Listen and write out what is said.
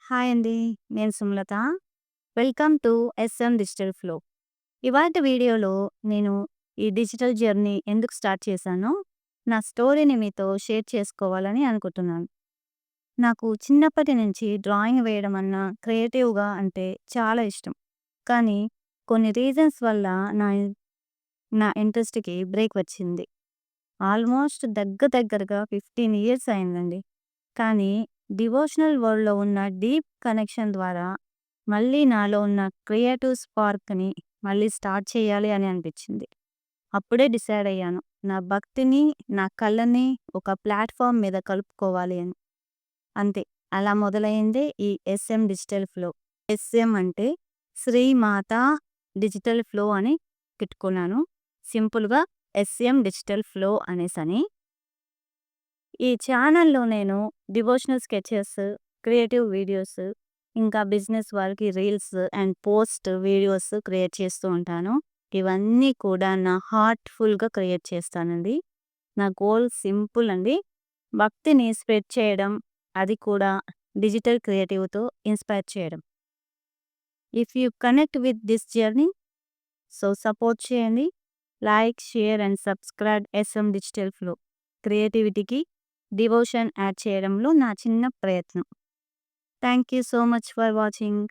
Hi అండి. నేను Sumalatha. Welcome to S M digital flow. ఇవాల్టి వీడియోలో నేను ఈ డిజిటల్ జర్నీ ఎందుకు స్టార్ట్ చేశానో, నా స్టోరీని మీతో షేర్ చేసుకోవాలని అనుకుంటున్నాను. నాకు చిన్నప్పటి నుంచి డ్రాయింగ్ వేయడం అన్నా, క్రియేటివ్‌గా అంటే చాలా ఇష్టం. కానీ కొన్ని రీజన్స్ వల్ల నా నా ఇంట్రెస్ట్‌కి బ్రేక్ వచ్చింది. ఆల్మోస్ట్ దగ్గరగా 15 ఇయర్స్ అయిందండి. కానీ డివోషనల్ వరల్డ్‌లో ఉన్న డీప్ కనెక్షన్ ద్వారా మళ్ళీ నాలో ఉన్న క్రియేటివ్ స్పార్క్‌ని మళ్ళీ స్టార్ట్ చేయాలి అని అనిపించింది. అప్పుడే డిసైడ్ అయ్యాను. నా భక్తిని, నా కళని ఒక ప్లాట్‌ఫార్మ్ మీద కలుపుకోవాలి అని. అంతే. అలా మొదలైందే ఈ ఎస్ఎం డిజిటల్ ఫ్లో. ఎస్ఎం అంటే శ్రీమాత డిజిటల్ ఫ్లో అని పెట్టుకున్నాను. సింపుల్‌గా ఎస్ఎం డిజిటల్ ఫ్లో అనేసని. ఈ ఛానల్‌లో నేను డివోషనల్ స్కెచెస్, క్రియేటివ్ వీడియోస్, ఇంకా బిజినెస్ వాళ్ళకి reels and post videos create చేస్తూ ఉంటాను. ఇవన్నీ కూడా నా హార్ట్‌ఫుల్‌గా క్రియేట్ చేస్తానండి. నా గోల్ సింపుల్ అండి. భక్తిని స్ప్రెడ్ చేయడం, అది కూడా డిజిటల్ క్రియేటివ్‌తో ఇన్‌స్పైర్ చేయడం. If you connect with this journey, so support చేయండి. Like, share and subscribe SM digital flow. క్రియేటివిటీకి డివోషన్ యాడ్ చేయడంలో నా చిన్న ప్రయత్నం. Thank you so much for watching.